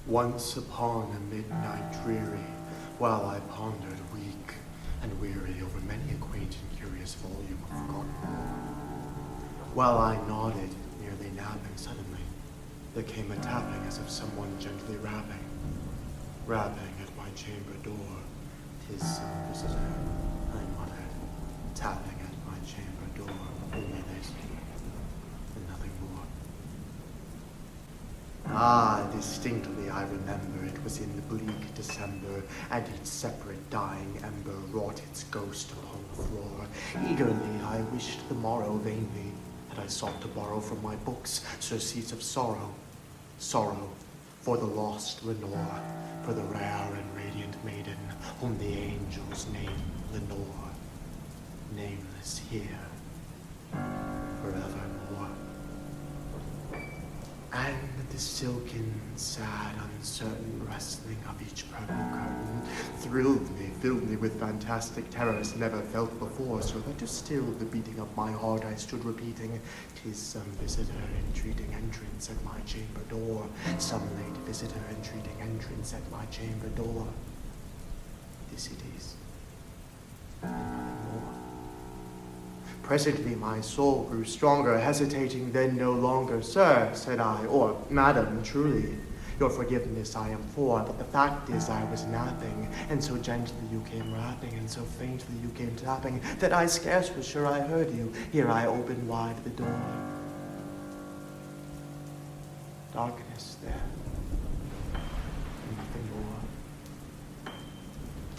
Once upon a midnight dreary, while I pondered weak and weary over many a quaint and curious volume of forgotten lore, while I nodded, nearly napping, suddenly there came a tapping as of someone gently rapping at my chamber door. 'Tis some visitor, I muttered, tapping at my chamber door. Only this, and nothing more. Ah, distinctly I remember it was in the bleak December, and each separate dying ember wrought its ghost upon the floor. Eagerly I wished the morrow, vainly had I sought to borrow from my books surcease of sorrow. Sorrow for the lost Lenore, for the rare and radiant maiden whom the angels name Lenore, nameless here forevermore. And the silken, sad, uncertain rustling of each purple curtain thrilled me, filled me with fantastic terrors never felt before, so that to still the beating of my heart I stood repeating, 'tis some visitor entreating entrance at my chamber door, some late visitor entreating entrance at my chamber door. This it is, and nothing more. Presently my soul grew stronger, hesitating then no longer. Sir, said I, or madam, truly, your forgiveness I implore, but the fact is I was napping, and so gently you came rapping, and so faintly you came tapping, that I scarce was sure I heard you. Here I opened wide the door. Darkness there, and nothing more.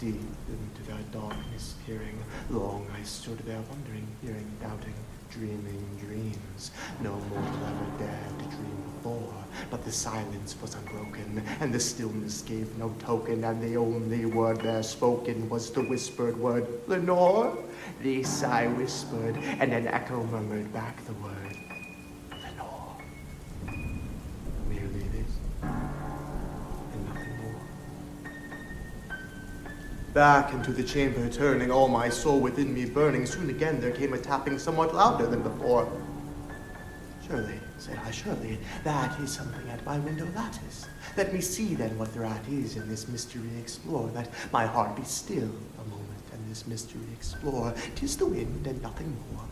Deep into that darkness peering, long I stood there wondering, hearing, doubting, dreaming dreams. No mortal ever dared to dream before, but the silence was unbroken, and the stillness gave no token, and the only word there spoken was the whispered word, Lenore. This I whispered, and an echo murmured back the word, Lenore. Merely this, and nothing more. Back into the chamber turning, all my soul within me burning, soon again there came a tapping somewhat louder than before. Surely, said I, surely, that is something at my window lattice. Let me see then what thereat is, and this mystery explore. Let my heart be still a moment, and this mystery explore. 'Tis the wind and nothing more.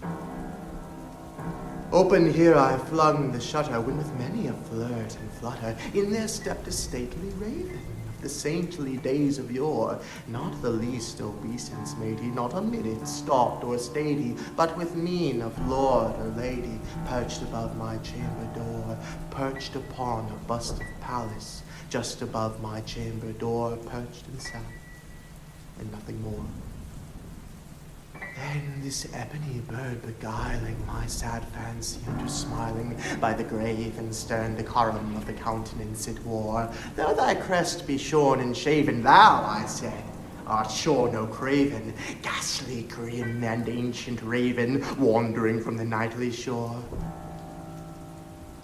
Open here I flung the shutter, when with many a flirt and flutter, in there stepped a stately raven, the saintly days of yore. Not the least obeisance made he, not a minute stopped or stayed he, but with mien of lord or lady, perched above my chamber door, perched upon a bust of Pallas, just above my chamber door, perched and sat, and nothing more. Then this ebony bird beguiling my sad fancy into smiling, by the grave and stern decorum of the countenance it wore. Though thy crest be shorn and shaven, thou, I said, art sure no craven, ghastly grim and ancient raven, wandering from the nightly shore.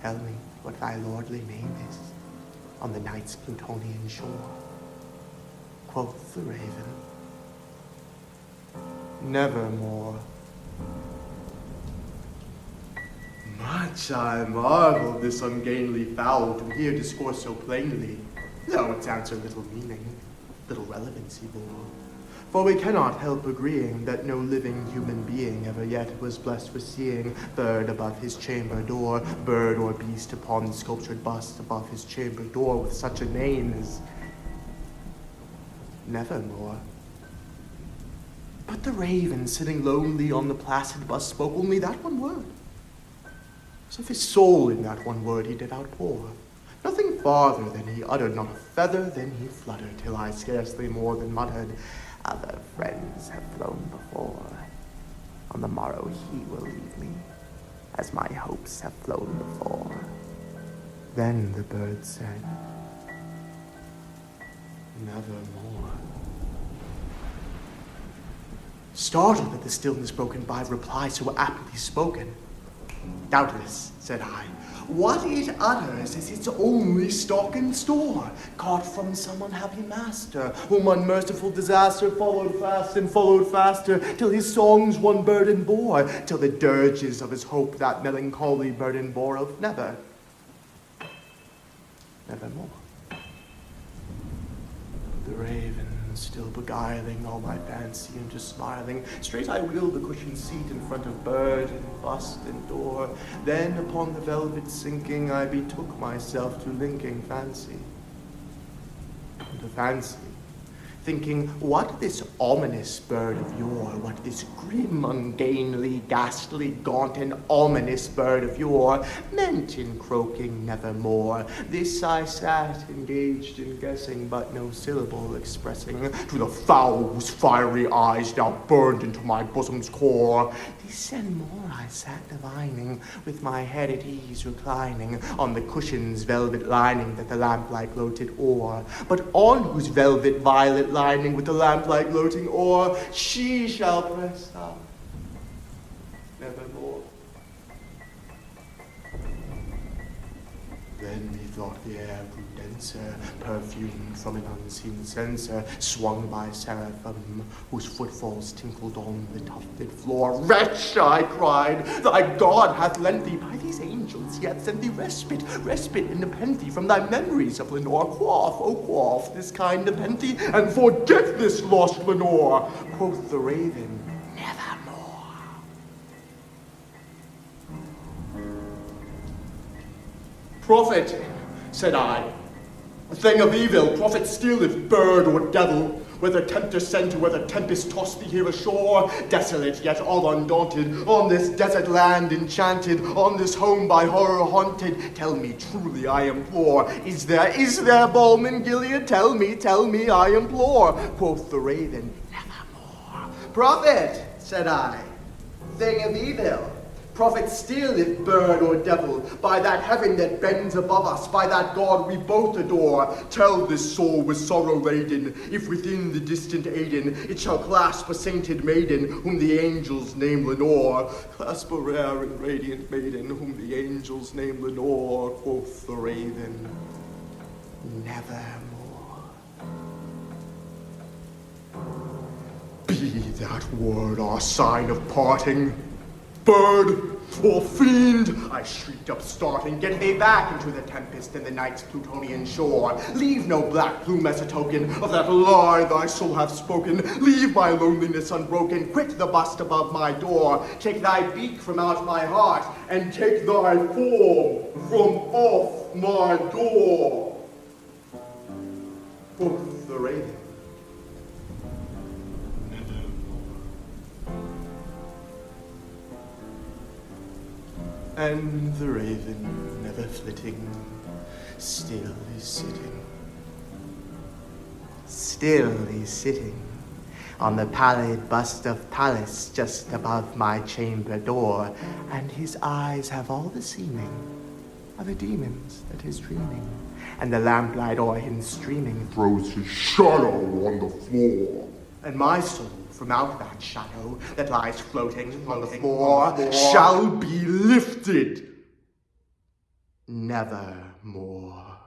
Tell me what thy lordly name is on the night's Plutonian shore. Quoth the raven, nevermore. Much I marveled this ungainly fowl to hear discourse so plainly, though its answer little meaning, little relevancy bore. For we cannot help agreeing that no living human being ever yet was blessed with seeing bird above his chamber door, bird or beast upon sculptured bust above his chamber door, with such a name as Nevermore. But the raven, sitting lonely on the placid bust, spoke only that one word. As if his soul in that one word he did outpour. Nothing farther than he uttered, not a feather then he fluttered, till I scarcely more than muttered, other friends have flown before. On the morrow he will leave me, as my hopes have flown before. Then the bird said, nevermore. Startled at the stillness broken by reply so aptly spoken, doubtless, said I, what it utters is its only stock and store, caught from some unhappy master, whom unmerciful disaster followed fast and followed faster, till his songs one burden bore, till the dirges of his hope that melancholy burden bore of nevermore. raven, still beguiling all my fancy into smiling. Straight I wheeled the cushioned seat in front of bird and bust and door. Then upon the velvet sinking, I betook myself to linking fancy. To fancy, thinking what this ominous bird of yore, what this grim, ungainly, ghastly, gaunt, and ominous bird of yore meant in croaking nevermore. This I sat engaged in guessing, but no syllable expressing to the fowl whose fiery eyes now burned into my bosom's core. This and more I sat divining, with my head at ease reclining on the cushion's velvet lining that the lamplight gloated o'er. But on whose velvet violet lining with the lamplight gloating o'er, she shall press up nevermore. Then methought the air grew denser, perfumed from an unseen censer, swung by seraphim, whose footfalls tinkled on the tufted floor. Wretch, I cried, thy God hath lent thee, by these angels he hath sent thee respite, respite and nepenthe from thy memories of Lenore. Quaff, oh quaff, this kind nepenthe, and forget this lost Lenore. Quoth the raven, nevermore. Prophet, said I, a thing of evil, prophet still, if bird or devil, whether tempter sent or whether tempest tossed thee here ashore, desolate yet all undaunted, on this desert land enchanted, on this home by horror haunted, tell me truly, I implore, is there balm in Gilead? Tell me, I implore. Quoth the raven, nevermore. Prophet, said I, thing of evil, prophet still, if bird or devil, by that heaven that bends above us, by that God we both adore, tell this soul with sorrow laden, if within the distant Aden it shall clasp a sainted maiden, whom the angels name Lenore. Clasp a rare and radiant maiden, whom the angels name Lenore. Quoth the raven, nevermore. Be that word our sign of parting. Bird or fiend, I shrieked up starting, get thee back into the tempest and the night's Plutonian shore. Leave no black plume as a token of that lie thy soul hath spoken. Leave my loneliness unbroken, quit the bust above my door. Take thy beak from out my heart, and take thy form from off my door. Quoth the raven, and the raven, never flitting, still is sitting on the pallid bust of Pallas just above my chamber door, and his eyes have all the seeming of a demon's that is dreaming, and the lamplight o'er him streaming throws his shadow on the floor, and my soul from out that shadow that lies floating on the floor shall be lifted nevermore.